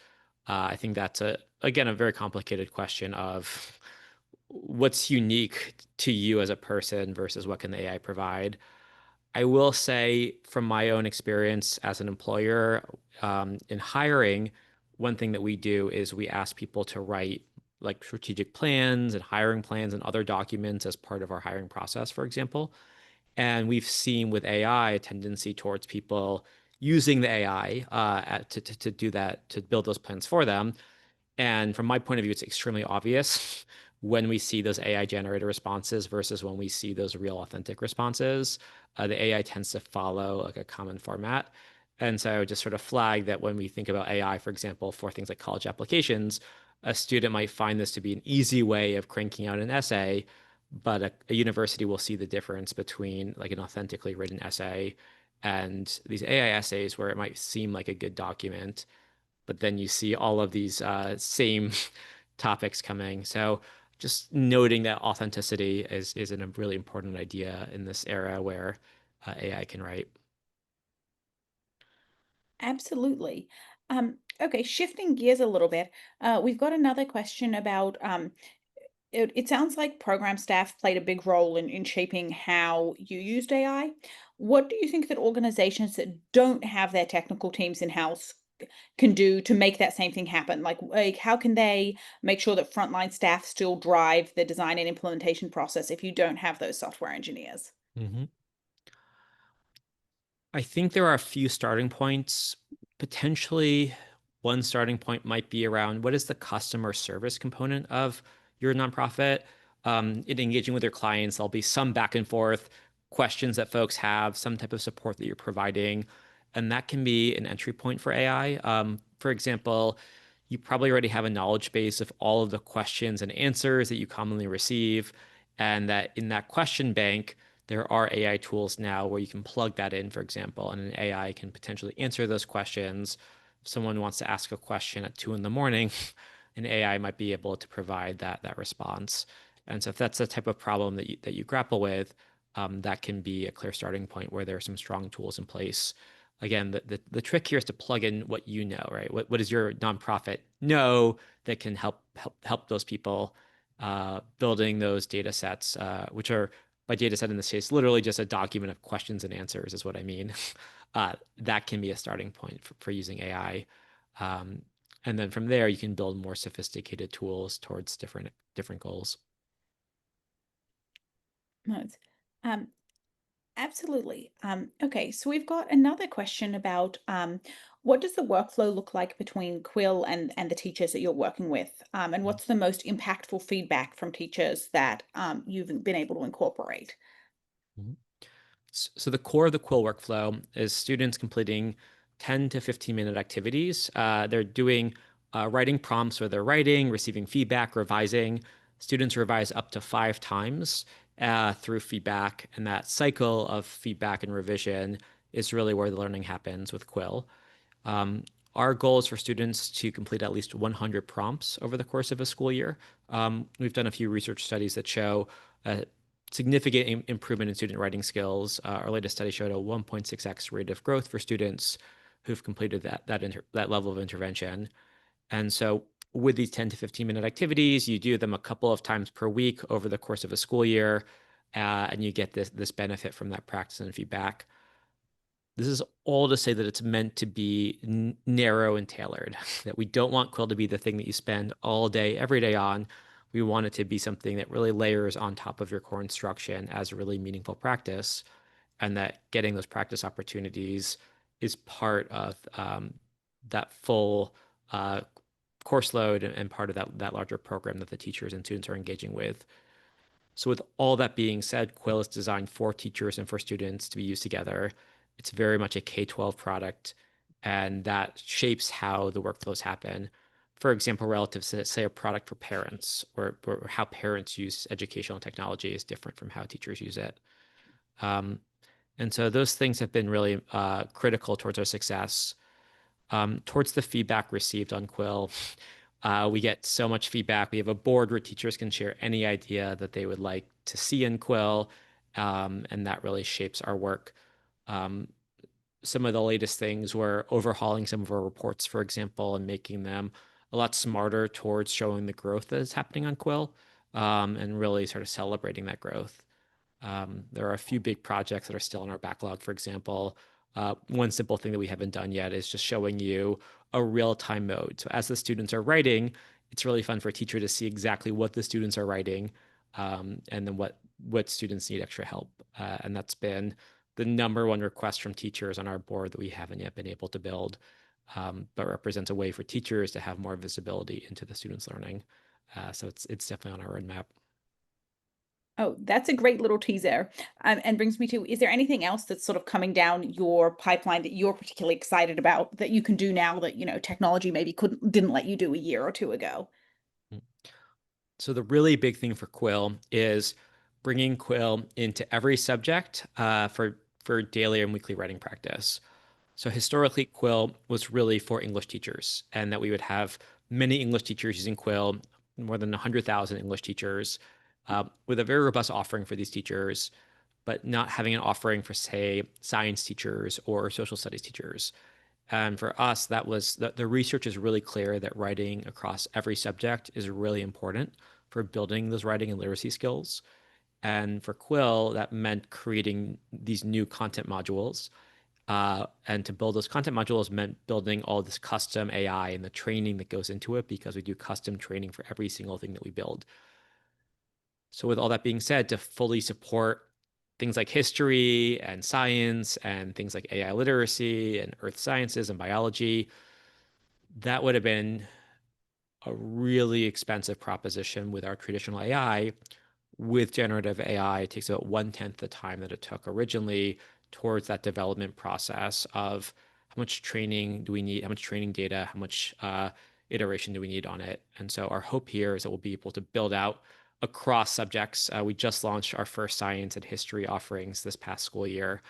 I think that's again, a very complicated question of what's unique to you as a person versus what can the AI provide. I will say from my own experience as an employer, in hiring, one thing that we do is we ask people to write like strategic plans and hiring plans and other documents as part of our hiring process, for example. And we've seen with AI a tendency towards people using the AI to do that, to build those plans for them. And from my point of view, it's extremely obvious when we see those AI generated responses versus when we see those real authentic responses. The AI tends to follow like a common format. And so just sort of flag that when we think about AI, for example, for things like college applications, a student might find this to be an easy way of cranking out an essay, but a university will see the difference between like an authentically written essay and these AI essays where it might seem like a good document, but then you see all of these same topics coming. So just noting that authenticity is a really important idea in this era where AI can write. Absolutely. Okay, shifting gears a little bit, we've got another question about it sounds like program staff played a big role in shaping how you used AI. What do you think that organizations that don't have their technical teams in-house can do to make that same thing happen? Like how can they make sure that frontline staff still drive the design and implementation process if you don't have those software engineers? Mhm. I think there are a few starting points. Potentially, one starting point might be around what is the customer service component of your nonprofit? In engaging with your clients, there'll be some back and forth questions that folks have, some type of support that you're providing, and that can be an entry point for AI. For example, you probably already have a knowledge base of all of the questions and answers that you commonly receive, and that in that question bank, there are AI tools now where you can plug that in, for example, and an AI can potentially answer those questions. If someone wants to ask a question at 2 in the morning, an AI might be able to provide that response. And so if that's the type of problem that you grapple with, that can be a clear starting point where there are some strong tools in place. Again, the trick here is to plug in what you know, right? What does your nonprofit know that can help those people building those data sets, which are by data set in this case, literally just a document of questions and answers is what I mean. That can be a starting point for using AI. Um, And then from there, you can build more sophisticated tools towards different goals. Nice. Um, Absolutely. Okay, so we've got another question about what does the workflow look like between Quill and the teachers that you're working with? And what's the most impactful feedback from teachers that you've been able to incorporate? Mhm. So the core of the Quill workflow is students completing 10 to 15-minute activities. They're doing writing prompts where they're writing, receiving feedback, revising. Students revise up to 5 times through feedback, and that cycle of feedback and revision is really where the learning happens with Quill. Um, our goal is for students to complete at least 100 prompts over the course of a school year. We've done a few research studies that show a significant improvement in student writing skills. Our latest study showed a 1.6x rate of growth for students who've completed that level of intervention. And so with these 10 to 15-minute activities, you do them a couple of times per week over the course of a school year, and you get this benefit from that practice and feedback. This is all to say that it's meant to be narrow and tailored, that we don't want Quill to be the thing that you spend all day, every day on. We want it to be something that really layers on top of your core instruction as a really meaningful practice, and that getting those practice opportunities is part of that full course load and part of that larger program that the teachers and students are engaging with. So with all that being said, Quill is designed for teachers and for students to be used together. It's very much a K-12 product, and that shapes how the workflows happen. For example, relative to, say, a product for parents, or how parents use educational technology is different from how teachers use it. Um, and so those things have been really critical towards our success. Towards the feedback received on Quill, we get so much feedback. We have a board where teachers can share any idea that they would like to see in Quill, and that really shapes our work. Um, some of the latest things were overhauling some of our reports, for example, and making them a lot smarter towards showing the growth that is happening on Quill, and really sort of celebrating that growth. There are a few big projects that are still in our backlog. For example, one simple thing that we haven't done yet is just showing you a real-time mode. So as the students are writing, it's really fun for a teacher to see exactly what the students are writing, and then what students need extra help. And that's been the number one request from teachers on our board that we haven't yet been able to build, but represents a way for teachers to have more visibility into the students' learning. So it's definitely on our roadmap. Oh, that's a great little teaser. And brings me to, is there anything else that's sort of coming down your pipeline that you're particularly excited about that you can do now that, technology maybe didn't let you do a year or two ago? So the really big thing for Quill is bringing Quill into every subject for daily and weekly writing practice. So historically, Quill was really for English teachers, and that we would have many English teachers using Quill, more than 100,000 English teachers, with a very robust offering for these teachers, but not having an offering for, say, science teachers or social studies teachers. And for us, that was the research is really clear that writing across every subject is really important for building those writing and literacy skills. And for Quill, that meant creating these new content modules. And to build those content modules meant building all this custom AI and the training that goes into it, because we do custom training for every single thing that we build. So with all that being said, to fully support things like history and science and things like AI literacy and earth sciences and biology, that would have been a really expensive proposition with our traditional AI. With generative AI, it takes about 1/10 the time that it took originally towards that development process of how much training do we need, how much training data, how much iteration do we need on it. And so our hope here is that we'll be able to build out across subjects. We just launched our first science and history offerings this past school year,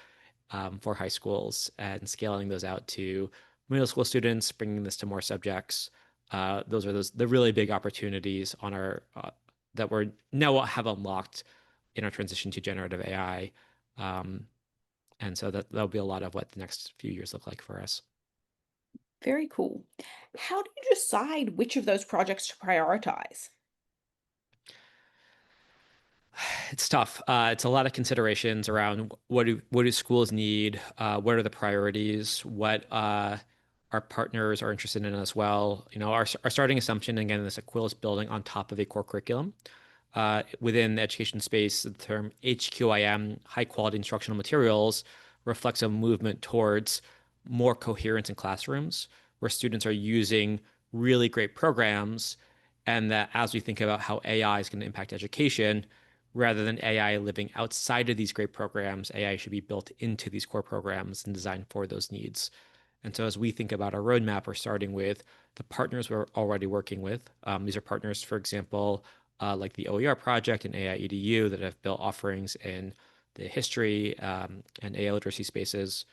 for high schools, and scaling those out to middle school students, bringing this to more subjects. Those are the really big opportunities on our that we're now have unlocked in our transition to generative AI. Um, and so that'll be a lot of what the next few years look like for us. Very cool. How do you decide which of those projects to prioritize? It's tough. It's a lot of considerations around what do schools need, what are the priorities, our partners are interested in as well. Our starting assumption, again, is that Quill is building on top of a core curriculum. Within the education space, the term HQIM, high quality instructional materials, reflects a movement towards more coherence in classrooms where students are using really great programs. And that as we think about how AI is going to impact education, rather than AI living outside of these great programs, AI should be built into these core programs and designed for those needs. And so as we think about our roadmap, we're starting with the partners we're already working with. These are partners, for example, like the OER project and AI EDU that have built offerings in the history and AI literacy spaces,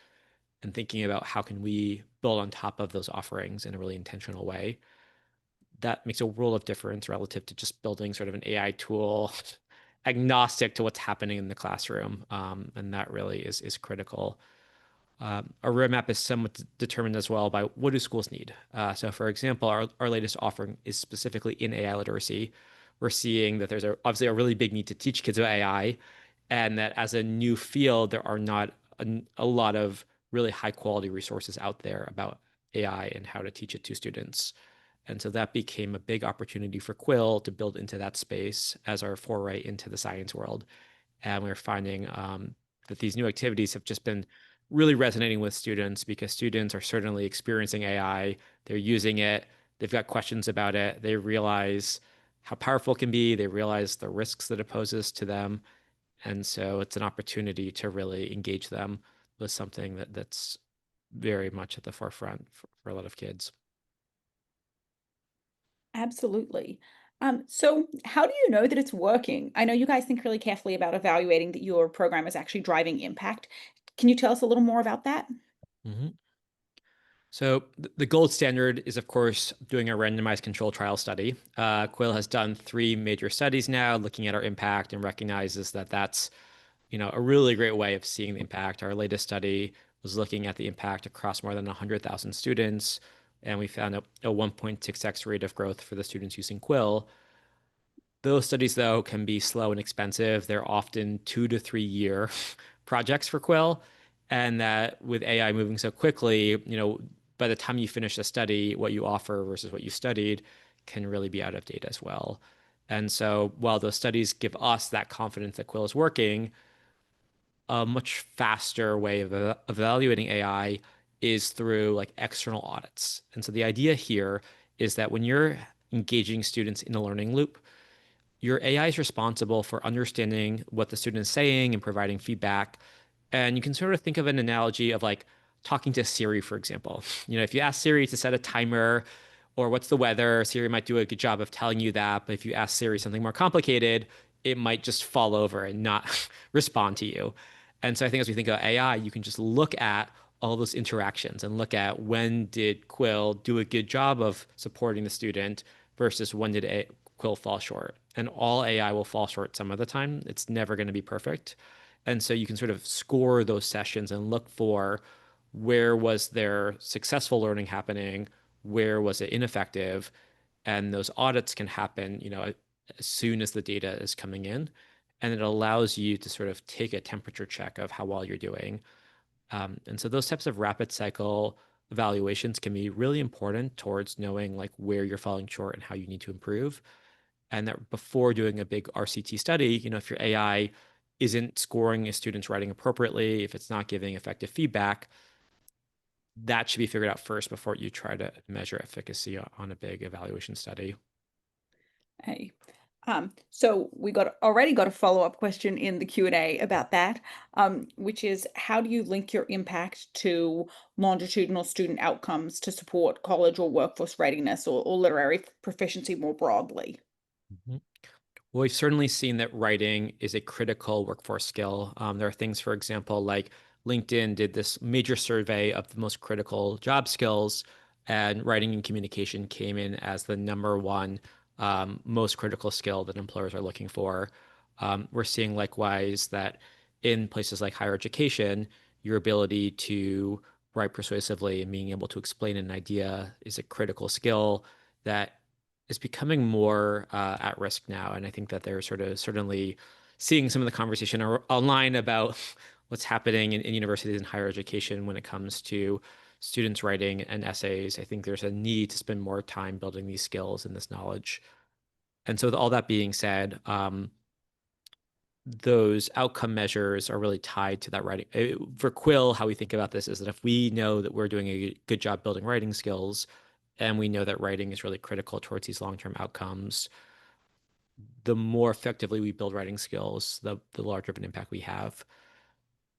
and thinking about how can we build on top of those offerings in a really intentional way. That makes a world of difference relative to just building sort of an AI tool agnostic to what's happening in the classroom. And that really is critical. Our roadmap is somewhat determined as well by what do schools need. So, for example, our latest offering is specifically in AI literacy. We're seeing that there's obviously a really big need to teach kids about AI, and that as a new field, there are not a lot of really high quality resources out there about AI and how to teach it to students. And so that became a big opportunity for Quill to build into that space as our foray into the science world. And we're finding that these new activities have just been really resonating with students because students are certainly experiencing AI. They're using it. They've got questions about it. They realize how powerful it can be. They realize the risks that it poses to them. And so it's an opportunity to really engage them with something that's very much at the forefront for a lot of kids. Absolutely. So how do you know that it's working? I know you guys think really carefully about evaluating that your program is actually driving impact. Can you tell us a little more about that? Mhm. So the gold standard is, of course, doing a randomized control trial study. Quill has done 3 major studies now, looking at our impact, and recognizes that that's a really great way of seeing the impact. Our latest study was looking at the impact across more than 100,000 students, and we found a 1.6x rate of growth for the students using Quill. Those studies, though, can be slow and expensive. They're often 2 to 3 year projects for Quill. And that with AI moving so quickly, by the time you finish a study, what you offer versus what you studied can really be out of date as well. And so while those studies give us that confidence that Quill is working, a much faster way of evaluating AI is through like external audits. And so the idea here is that when you're engaging students in a learning loop, your AI is responsible for understanding what the student is saying and providing feedback. And you can sort of think of an analogy of like talking to Siri, for example. If you ask Siri to set a timer or what's the weather, Siri might do a good job of telling you that. But if you ask Siri something more complicated, it might just fall over and not respond to you. And so I think as we think about AI, you can just look at all those interactions and look at when did Quill do a good job of supporting the student versus when did Quill fall short. And all AI will fall short some of the time. It's never going to be perfect. And so you can sort of score those sessions and look for where was their successful learning happening, where was it ineffective, and those audits can happen, as soon as the data is coming in, and it allows you to sort of take a temperature check of how well you're doing. And so those types of rapid cycle evaluations can be really important towards knowing like where you're falling short and how you need to improve. And that before doing a big RCT study, if your AI isn't scoring a student's writing appropriately, if it's not giving effective feedback, that should be figured out first before you try to measure efficacy on a big evaluation study. Hey. So we already got a follow-up question in the Q&A about that, which is how do you link your impact to longitudinal student outcomes to support college or workforce readiness or literary proficiency more broadly? Mhm. Well, we've certainly seen that writing is a critical workforce skill. There are things, for example, like LinkedIn did this major survey of the most critical job skills, and writing and communication came in as the #1 most critical skill that employers are looking for. We're seeing likewise that in places like higher education, your ability to write persuasively and being able to explain an idea is a critical skill that is becoming more at risk now. And I think that they're sort of certainly seeing some of the conversation online about what's happening in universities and higher education when it comes to students writing and essays. I think there's a need to spend more time building these skills and this knowledge. And so with all that being said, those outcome measures are really tied to that writing. For Quill, how we think about this is that if we know that we're doing a good job building writing skills, and we know that writing is really critical towards these long-term outcomes, the more effectively we build writing skills, the larger of an impact we have.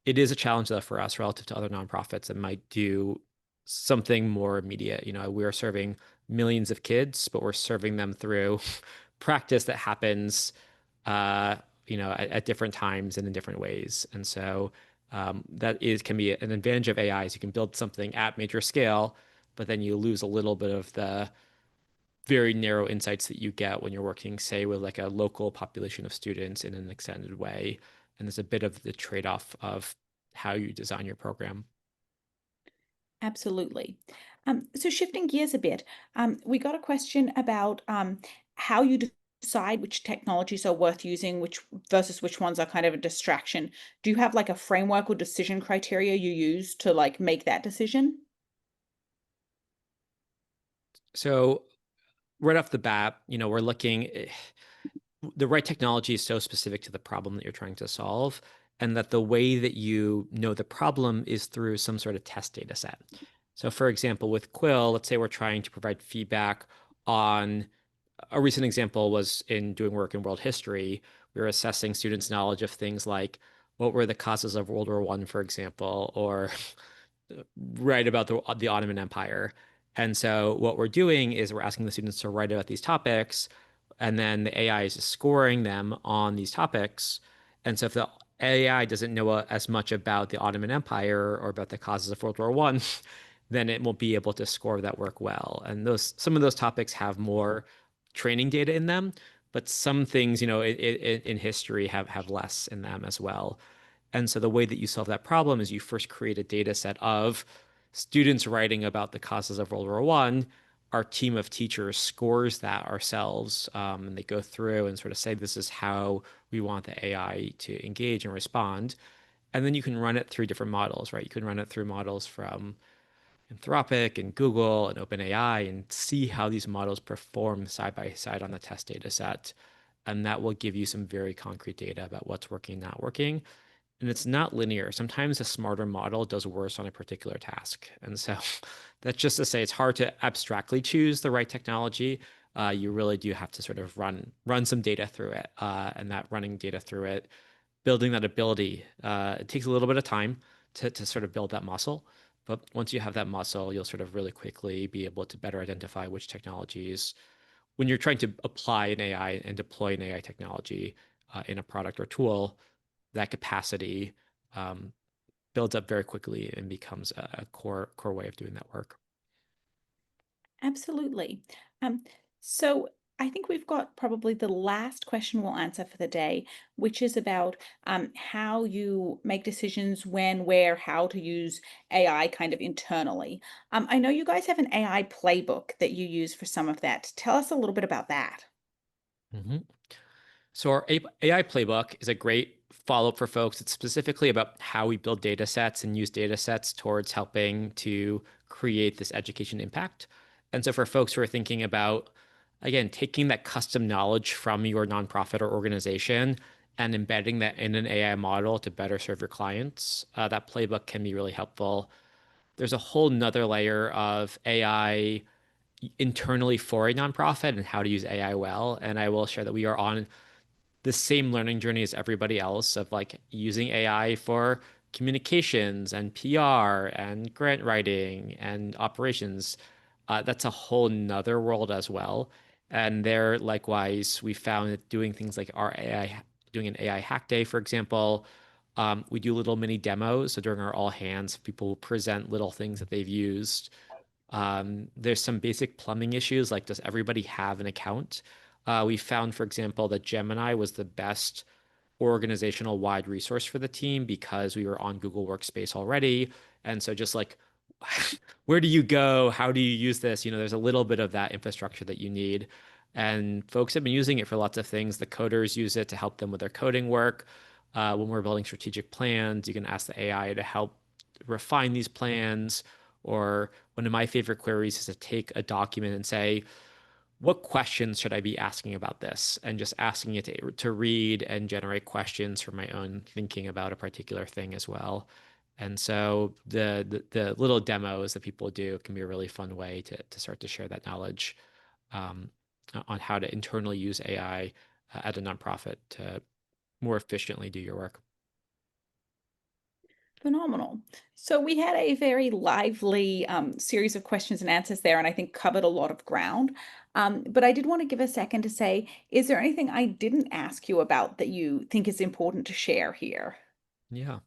It is a challenge though for us relative to other nonprofits that might do something more immediate. We're serving millions of kids, but we're serving them through practice that happens, uh, at different times and in different ways. And so can be an advantage of AI is you can build something at major scale, but then you lose a little bit of the very narrow insights that you get when you're working, say, with like a local population of students in an extended way. And there's a bit of the trade-off of how you design your program. Absolutely. So shifting gears a bit, we got a question about how you decide which technologies are worth using, which versus which ones are kind of a distraction. Do you have like a framework or decision criteria you use to like make that decision? So right off the bat, we're looking, the right technology is so specific to the problem that you're trying to solve, and that the way that you know the problem is through some sort of test data set. So for example, with Quill, let's say we're trying to provide feedback on a recent example was in doing work in world history. We were assessing students' knowledge of things like what were the causes of World War I, for example, or write about the Ottoman Empire. And so what we're doing is we're asking the students to write about these topics, and then the AI is scoring them on these topics. And so if the AI doesn't know as much about the Ottoman Empire or about the causes of World War I, then it won't be able to score that work well. And some of those topics have more training data in them, but some things, in history have less in them as well. And so the way that you solve that problem is you first create a data set of students writing about the causes of World War I. Our team of teachers scores that ourselves, and they go through and sort of say, this is how we want the AI to engage and respond. And then you can run it through different models, right? You can run it through models from Anthropic and Google and OpenAI and see how these models perform side by side on the test data set. And that will give you some very concrete data about what's working and not working. And it's not linear. Sometimes a smarter model does worse on a particular task. And so that's just to say it's hard to abstractly choose the right technology. You really do have to sort of run some data through it. And that running data through it, building that ability, it takes a little bit of time to sort of build that muscle. But once you have that muscle, you'll sort of really quickly be able to better identify which technologies, when you're trying to apply an AI and deploy an AI technology in a product or tool, that capacity um, builds up very quickly and becomes a core way of doing that work. Absolutely. Um, so I think we've got probably the last question we'll answer for the day, which is about how you make decisions when, where, how to use AI kind of internally. I know you guys have an AI playbook that you use for some of that. Tell us a little bit about that. Mhm. So our AI playbook is a great follow-up for folks. It's specifically about how we build data sets and use data sets towards helping to create this education impact. And so for folks who are thinking about, again, taking that custom knowledge from your nonprofit or organization and embedding that in an AI model to better serve your clients, that playbook can be really helpful. There's a whole nother layer of AI internally for a nonprofit and how to use AI well. And I will share that we are on the same learning journey as everybody else of like using AI for communications and PR and grant writing and operations. That's a whole nother world as well. And there, likewise, we found that doing things like doing an AI hack day, for example, we do little mini demos. So during our all hands, people will present little things that they've used. There's some basic plumbing issues, like does everybody have an account? We found, for example, that Gemini was the best organizational wide resource for the team because we were on Google Workspace already. And so just like, where do you go? How do you use this? There's a little bit of that infrastructure that you need. And folks have been using it for lots of things. The coders use it to help them with their coding work. When we're building strategic plans, you can ask the AI to help refine these plans, Or one of my favorite queries is to take a document and say, what questions should I be asking about this? And just asking it to read and generate questions for my own thinking about a particular thing as well. And so the little demos that people do can be a really fun way to start to share that knowledge um, on how to internally use AI at a nonprofit to more efficiently do your work. Phenomenal. So we had a very lively series of questions and answers there, and I think covered a lot of ground. But I did want to give a second to say, is there anything I didn't ask you about that you think is important to share here? Yeah.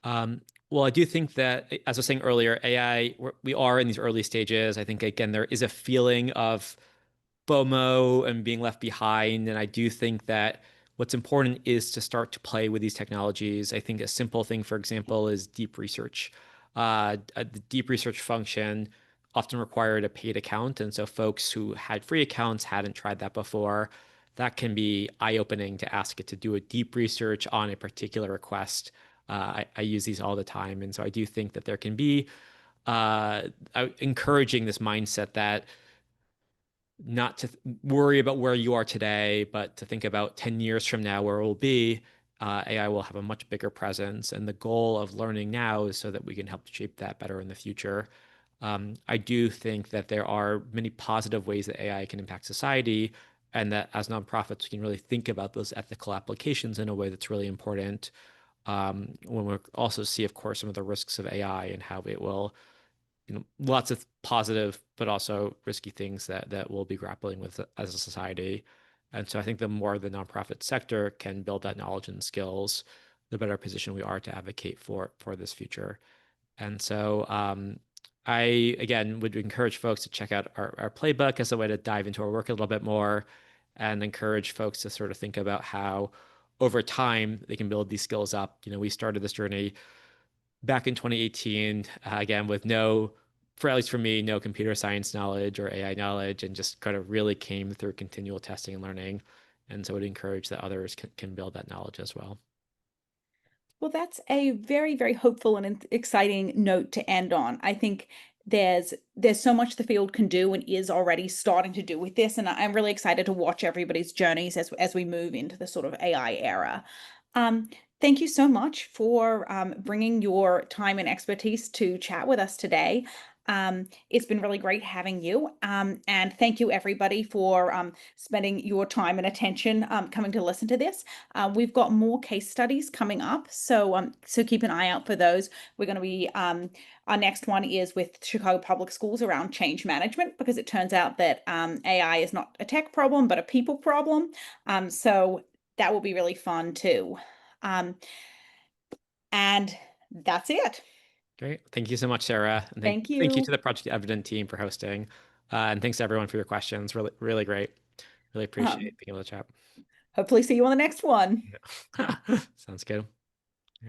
Well, I do think that, as I was saying earlier, AI, we are in these early stages. I think, again, there is a feeling of FOMO and being left behind. And I do think that what's important is to start to play with these technologies. I think a simple thing, for example, is deep research. The deep research function often required a paid account. And so folks who had free accounts hadn't tried that before. That can be eye-opening to ask it to do a deep research on a particular request. I use these all the time. And so I do think that there can be encouraging this mindset that not to worry about where you are today, but to think about 10 years from now where it will be. AI will have a much bigger presence. And the goal of learning now is so that we can help shape that better in the future. I do think that there are many positive ways that AI can impact society, and that as nonprofits, we can really think about those ethical applications in a way that's really important. When we also see, of course, some of the risks of AI and how it will, lots of positive but also risky things that we'll be grappling with as a society. And so I think the more the nonprofit sector can build that knowledge and skills, the better position we are to advocate for this future. And so I, again, would encourage folks to check out our playbook as a way to dive into our work a little bit more, and encourage folks to sort of think about how over time they can build these skills up. We started this journey back in 2018, again, with for at least for me, no computer science knowledge or AI knowledge, and just kind of really came through continual testing and learning. And so I would encourage that others can build that knowledge as well. Well, that's a very, very hopeful and exciting note to end on. I think there's so much the field can do and is already starting to do with this, and I'm really excited to watch everybody's journeys as we move into the sort of AI era. Um, Thank you so much for bringing your time and expertise to chat with us today. It's been really great having you. And thank you, everybody, for spending your time and attention coming to listen to this. We've got more case studies coming up, so keep an eye out for those. We're going to be our next one is with Chicago Public Schools around change management, because it turns out that AI is not a tech problem but a people problem. So that will be really fun too. Um, and that's it. Great. Thank you so much, Sarah. And Thank thank you you. to the Project Evident team for hosting. And thanks to everyone for your questions. Really, really great. Really appreciate Um, being able to chat. Hopefully see you on the next one. Yeah. Sounds good.